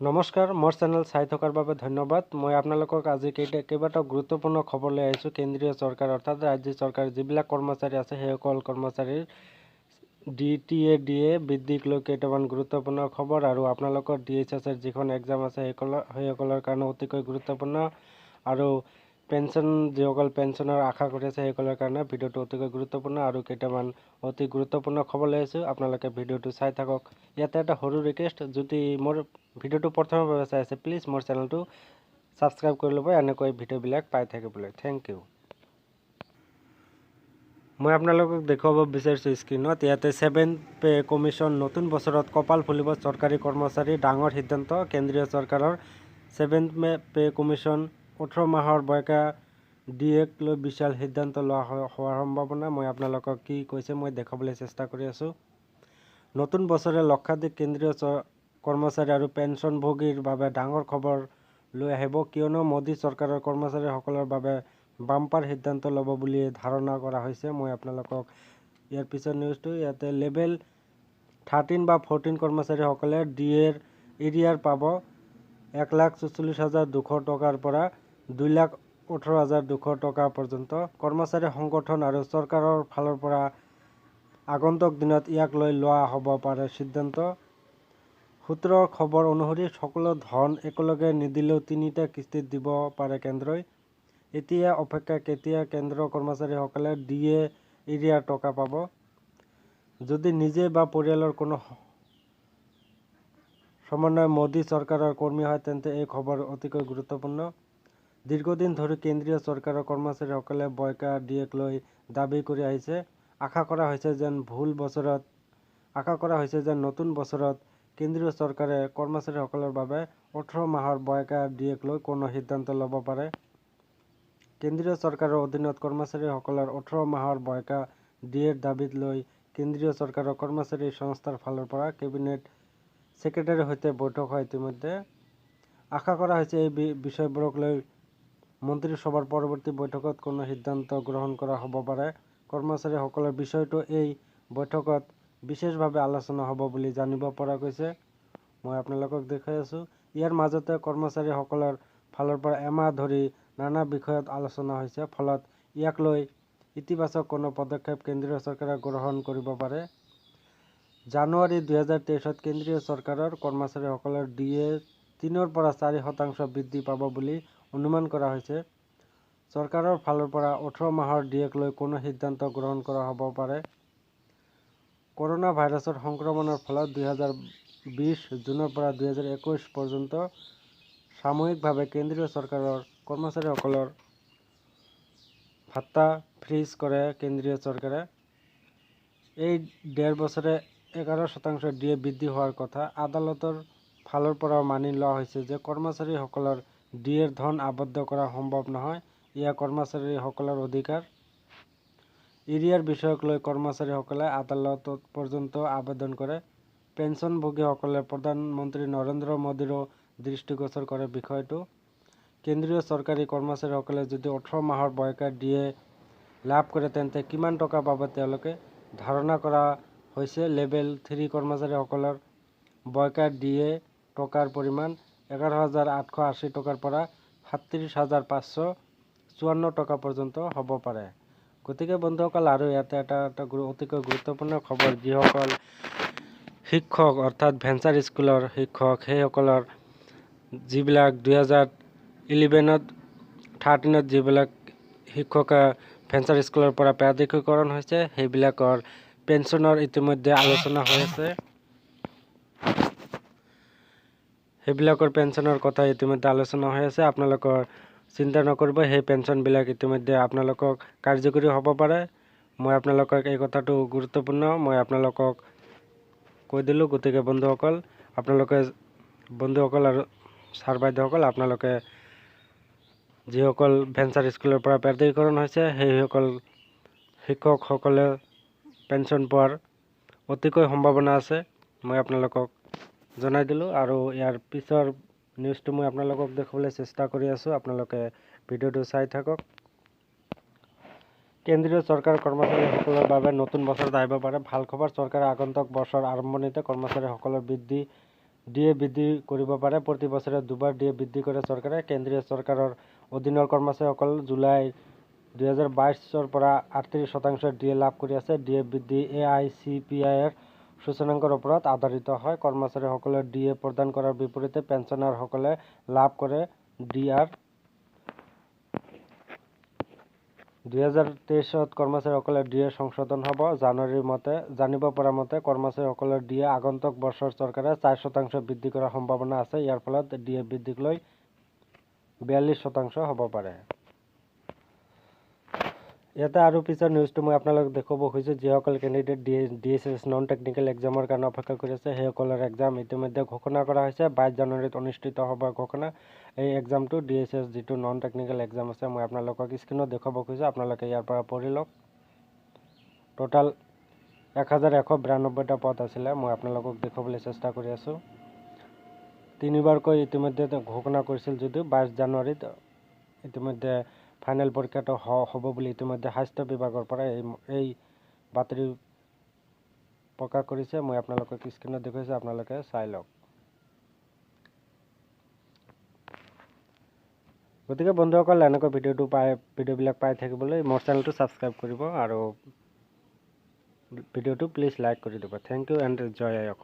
নমস্কাৰ, মোৰ চেনেল চাই থকাৰ বাবে ধন্যবাদ। মই আপোনালোকক আজি কেইবাটাও গুৰুত্বপূৰ্ণ খবৰ লৈ আহিছোঁ। কেন্দ্ৰীয় চৰকাৰ অৰ্থাৎ ৰাজ্য চৰকাৰ যিবিলাক কৰ্মচাৰী আছে সেইসকল কৰ্মচাৰীৰ DA বৃদ্ধিক লৈ কেইটামান গুৰুত্বপূৰ্ণ খবৰ আৰু আপোনালোকৰ DHS যিখন এক্সাম আছে সেইসকলৰ কাৰণে অতিকৈ গুৰুত্বপূৰ্ণ আৰু পেঞ্চন যিসকল পেঞ্চনৰ আশা কৰি আছে সেইসকলৰ কাৰণে ভিডিঅ'টো অতিকৈ গুৰুত্বপূৰ্ণ আৰু কেইটামান অতি গুৰুত্বপূৰ্ণ খবৰ লৈ আহিছোঁ। আপোনালোকে ভিডিঅ'টো চাই থাকক। ইয়াতে এটা সৰু ৰিকুৱেষ্ট, যদি মোৰ ভিডিঅ'টো প্ৰথমবাৰ চাই আছে প্লিজ মোৰ চেনেলটো ছাবস্ক্ৰাইব কৰি ল'ব এনেকৈ ভিডিঅ'বিলাক পাই থাকিবলৈ। Thank you. মই আপোনালোকক দেখুৱাব বিচাৰিছোঁ স্ক্ৰীনত, ইয়াতে 7th পে কমিশ্যন নতুন বছৰত কপাল ফুলিব চৰকাৰী কৰ্মচাৰী, ডাঙৰ সিদ্ধান্ত। কেন্দ্ৰীয় চৰকাৰৰ 7th পে কমিশ্যন 18 মাহৰ বয়কা DAক লৈ বিশাল সিদ্ধান্ত লোৱা হোৱাৰ সম্ভাৱনা। মই আপোনালোকক কি কৈছে মই দেখাবলৈ চেষ্টা কৰি আছোঁ। নতুন বছৰে লক্ষাধিক কেন্দ্ৰীয় কৰ্মচাৰী আৰু পেঞ্চনভোগীৰ বাবে ডাঙৰ খবৰ লৈ আহিব, কিয়নো মোদী চৰকাৰৰ কৰ্মচাৰীসকলৰ বাবে বাম্পাৰ সিদ্ধান্ত ল'ব বুলি ধাৰণা কৰা হৈছে। মই আপোনালোকক ইয়াৰ পিছৰ নিউজটো, ইয়াতে লেভেল 13 বা 14 কৰ্মচাৰীসকলে DAৰ এৰিয়াৰ পাব 1,44,200 টকাৰ পৰা 2,18,200 টকা পৰ্যন্ত। কৰ্মচাৰী সংগঠন আৰু চৰকাৰৰ ফালৰ পৰা আগন্তুক দিনত ইয়াক লৈ লোৱা হ'ব পাৰে সিদ্ধান্ত। সূত্ৰৰ খবৰ অনুসৰি সকলো ধন একেলগে নিদিলেও 3টা কিস্তিত দিব পাৰে কেন্দ্ৰই। এতিয়া অপেক্ষা কেতিয়া কেন্দ্ৰীয় কৰ্মচাৰীসকলে DA এৰিয়াৰ টকা পাব। যদি নিজে বা পৰিয়ালৰ কোনো সমন্বয় মোদী চৰকাৰৰ কৰ্মী হয় তেন্তে এই খবৰ অতিকৈ গুৰুত্বপূৰ্ণ। দীৰ্ঘদিন ধৰি কেন্দ্ৰীয় চৰকাৰৰ কৰ্মচাৰীসকলে বয়কা DAক লৈ দাবী কৰি আহিছে। আশা কৰা হৈছে যে নতুন বছৰত কেন্দ্ৰীয় চৰকাৰে কৰ্মচাৰীসকলৰ বাবে 18 মাহৰ বয়কা DAক লৈ কোনো সিদ্ধান্ত ল'ব পাৰে। কেন্দ্ৰীয় চৰকাৰৰ অধীনত কৰ্মচাৰীসকলৰ 18 মাহৰ বয়কা DAৰ দাবীক লৈ কেন্দ্ৰীয় চৰকাৰৰ কৰ্মচাৰী সংস্থাৰ ফালৰ পৰা কেবিনেট ছেক্ৰেটাৰীৰ সৈতে বৈঠক হয় ইতিমধ্যে। আশা কৰা হৈছে এই বিষয়বোৰক লৈ মন্ত্ৰীসভাৰ পৰৱৰ্তী বৈঠকত কোনো সিদ্ধান্ত গ্ৰহণ কৰা হ'ব পাৰে। কৰ্মচাৰীসকলৰ বিষয়টো এই বৈঠকত বিশেষভাৱে আলোচনা হ'ব বুলি জানিব পৰা গৈছে। মই আপোনালোকক দেখুৱাই আছোঁ। ইয়াৰ মাজতে কৰ্মচাৰীসকলৰ ফালৰ পৰা এমাহ ধৰি নানা বিষয়ত আলোচনা হৈছে, ফলত ইয়াক লৈ ইতিবাচক কোনো পদক্ষেপ কেন্দ্ৰীয় চৰকাৰে গ্ৰহণ কৰিব পাৰে। জানুৱাৰী 2023 কেন্দ্ৰীয় চৰকাৰৰ কৰ্মচাৰীসকলৰ DA 3 পৰা 4% বৃদ্ধি পাব বুলি অনুমান কৰা হৈছে। চৰকাৰৰ ফালৰ পৰা 18 মাহৰ DAক লৈ কোনো সিদ্ধান্ত গ্ৰহণ কৰা হ'ব পাৰে। কৰোনা ভাইৰাছৰ সংক্ৰমণৰ ফলত 2020 জুনৰ পৰা 2021 পৰ্যন্ত সাময়িকভাৱে কেন্দ্ৰীয় চৰকাৰৰ কৰ্মচাৰীসকলৰ ভাত্তা ফ্ৰীজ কৰে কেন্দ্ৰীয় চৰকাৰে। এই 1.5 বছৰে 11% DA বৃদ্ধি হোৱাৰ কথা। আদালতৰ ফালৰ পৰাও মানি লোৱা হৈছে যে কৰ্মচাৰীসকলৰ DAৰ ধন আবদ্ধ কৰা সম্ভৱ নহয়, এয়া কৰ্মচাৰীসকলৰ অধিকাৰ। এৰিয়াৰ বিষয়ক লৈ কৰ্মচাৰীসকলে আদালত পৰ্যন্ত আবেদন কৰে। পেঞ্চনভোগীসকলে প্ৰধানমন্ত্ৰী নৰেন্দ্ৰ মোদীৰো দৃষ্টিগোচৰ কৰে বিষয়টো। কেন্দ্ৰীয় চৰকাৰী কৰ্মচাৰীসকলে যদি 18 মাহৰ বয়কা DA লাভ কৰে তেন্তে কিমান টকা পাব তেওঁলোকে। ধাৰণা কৰা হৈছে লেভেল 3 কৰ্মচাৰীসকলৰ বয়কা DA টকাৰ পৰিমাণ 11,880 টকাৰ পৰা 37,554 টকা পৰ্যন্ত হ'ব পাৰে। গতিকে বন্ধুসকল, আৰু ইয়াতে এটা অতিকৈ গুৰুত্বপূৰ্ণ খবৰ, যিসকল শিক্ষক অৰ্থাৎ ভেঞ্চাৰ স্কুলৰ শিক্ষক সেইসকলৰ যিবিলাক 2011-13 যিবিলাক শিক্ষকে ভেঞ্চাৰ স্কুলৰ পৰা প্ৰাধিকৰণ হৈছে সেইবিলাকৰ পেঞ্চনৰ ইতিমধ্যে আলোচনা হৈ আছে। সেইবিলাকৰ পেঞ্চনৰ কথা ইতিমধ্যে আলোচনা হৈ আছে। আপোনালোকৰ চিন্তা নকৰিব, সেই পেঞ্চনবিলাক ইতিমধ্যে আপোনালোকক কাৰ্যকৰী হ'ব পাৰে। মই আপোনালোকক এই কথাটো গুৰুত্বপূৰ্ণ মই আপোনালোকক কৈ দিলোঁ। গতিকে বন্ধুসকল আৰু ছাৰ বাইদেউসকল, আপোনালোকে যিসকল ভেঞ্চাৰ স্কুলৰ পৰা প্ৰাধিকৰণ হৈছে সেইসকল শিক্ষকসকলে পেঞ্চন পোৱাৰ অতিকৈ সম্ভাৱনা আছে, মই আপোনালোকক জনাই দিলোঁ। আৰু ইয়াৰ পিছৰ নিউজটো মই আপোনালোকক দেখুৱাবলৈ চেষ্টা কৰি আছোঁ। আপোনালোকে ভিডিঅ'টো চাই থাকক। কেন্দ্ৰীয় চৰকাৰৰ কৰ্মচাৰীসকলৰ বাবে নতুন বছৰত আহিব পাৰে ভাল খবৰ। চৰকাৰে আগন্তুক বছৰৰ আৰম্ভণিতে কৰ্মচাৰীসকলৰ বৃদ্ধি ডিএ বৃদ্ধি কৰিব পাৰে। প্ৰতি বছৰে 2বাৰ ডিএ বৃদ্ধি কৰে চৰকাৰে। কেন্দ্ৰীয় চৰকাৰৰ অধীনৰ কৰ্মচাৰীসকল জুলাই 2022 পৰা 38% ডিএ লাভ কৰি আছে। ডিএ বৃদ্ধি AICPIৰ সূচনাংকৰ ওপৰত আধাৰিত হয়। কৰ্মচাৰীসকলে ডিএ প্ৰদান কৰাৰ বিপৰীতে পেঞ্চনাৰসকলে লাভ কৰে ডিআৰ। 2023 কৰ্মচাৰীসকলৰ ডিএ সংশোধন হ'ব। জানিব পৰা মতে কৰ্মচাৰীসকলৰ ডিএ আগন্তুক বছৰ চৰকাৰে 4% বৃদ্ধি কৰাৰ সম্ভাৱনা আছে। ইয়াৰ ফলত ডিএ বৃদ্ধিক লৈ 42% হ'ব পাৰে। ইয়াতে আৰু পিছৰ নিউজটো মই আপোনালোকক দেখুৱাব খুজিছোঁ। যিসকল কেণ্ডিডেট DSS নন টেকনিকেল এক্সামৰ কাৰণে অপেক্ষা কৰি আছে, সেইসকলৰ এক্সাম ইতিমধ্যে ঘোষণা কৰা হৈছে। 22 জানুৱাৰীত অনুষ্ঠিত হ'ব ঘোষণা। এই এক্সামটো DSS যিটো নন টেকনিকেল এক্সাম আছে, মই আপোনালোকক স্ক্ৰীনত দেখুৱাব খুজিছোঁ। আপোনালোকে ইয়াৰ পৰা পঢ়ি লওক। টোটাল 1192টা পদ আছিলে। মই আপোনালোকক দেখুৱাবলৈ চেষ্টা কৰি আছোঁ। 3বাৰকৈ ইতিমধ্যে ঘোষণা কৰিছিল যদিও 22 জানুৱাৰীত ইতিমধ্যে ফাইনেল পৰীক্ষাটো হ'ব বুলি ইতিমধ্যে স্বাস্থ্য বিভাগৰ পৰা এই বাতৰি প্ৰকাশ কৰিছে। মই আপোনালোকক স্ক্ৰীনত দেখুৱাইছোঁ, আপোনালোকে চাই লওক। গতিকে বন্ধুসকল, এনেকৈ ভিডিঅ'বিলাক পাই থাকিবলৈ মোৰ চেনেলটো ছাবস্ক্ৰাইব কৰিব আৰু ভিডিঅ'টো প্লিজ লাইক কৰি দিব। থেংক ইউ এণ্ড জয় আই অসম।